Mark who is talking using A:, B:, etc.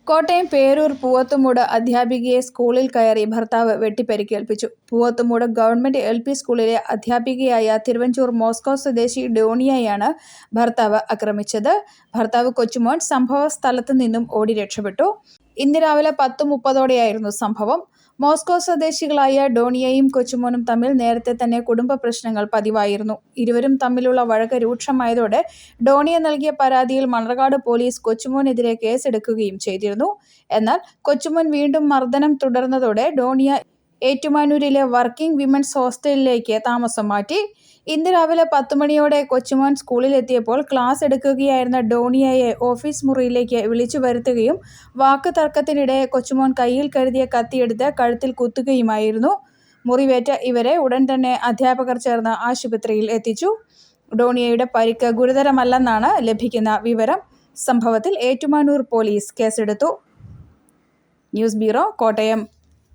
A: കോട്ടയം പേരൂർ പൂവത്തുമൂട് അധ്യാപികയെ സ്കൂളിൽ കയറി ഭർത്താവ് വെട്ടിപ്പരിക്കേൽപ്പിച്ചു. പൂവത്തുമൂട് ഗവൺമെന്റ് LP സ്കൂളിലെ അധ്യാപികയായ തിരുവഞ്ചൂർ മോസ്കോ സ്വദേശി ഡോണിയയാണ് ഭർത്താവ് ആക്രമിച്ചത്. ഭർത്താവ് കൊച്ചുമോൻ സംഭവ സ്ഥലത്ത് നിന്നും ഓടി രക്ഷപ്പെട്ടു. ഇന്ന് രാവിലെ 10:30ഓടെയായിരുന്നു സംഭവം. മോസ്കോ സ്വദേശികളായ ഡോണിയയും കൊച്ചുമോനും തമ്മിൽ നേരത്തെ തന്നെ കുടുംബ പ്രശ്നങ്ങൾ പതിവായിരുന്നു. ഇരുവരും തമ്മിലുള്ള വഴക്ക് രൂക്ഷമായതോടെ ഡോണിയ നൽകിയ പരാതിയിൽ മണർകാട് പോലീസ് കൊച്ചുമോനെതിരെ കേസെടുക്കുകയും ചെയ്തിരുന്നു. എന്നാൽ കൊച്ചുമോൻ വീണ്ടും മർദ്ദനം തുടർന്നതോടെ ഡോണിയ ഏറ്റുമാനൂരിലെ വർക്കിംഗ് വിമൻസ് ഹോസ്റ്റലിലേക്ക് താമസം മാറ്റി. ഇന്ന് രാവിലെ 10 മണിയോടെ കൊച്ചുമോൻ സ്കൂളിലെത്തിയപ്പോൾ ക്ലാസ് എടുക്കുകയായിരുന്ന ഡോണിയയെ ഓഫീസ് മുറിയിലേക്ക് വിളിച്ചു വരുത്തുകയും വാക്ക് തർക്കത്തിനിടെ കൊച്ചുമോൻ കയ്യിൽ കരുതിയ കത്തിയെടുത്ത് കഴുത്തിൽ കുത്തുകയുമായിരുന്നു. മുറിവേറ്റ ഇവരെ ഉടൻ തന്നെ അധ്യാപകർ ചേർന്ന് ആശുപത്രിയിൽ എത്തിച്ചു. ഡോണിയയുടെ പരിക്ക് ഗുരുതരമല്ലെന്നാണ് ലഭിക്കുന്ന വിവരം. സംഭവത്തിൽ ഏറ്റുമാനൂർ പോലീസ് കേസെടുത്തു. News bureau, Kottayam.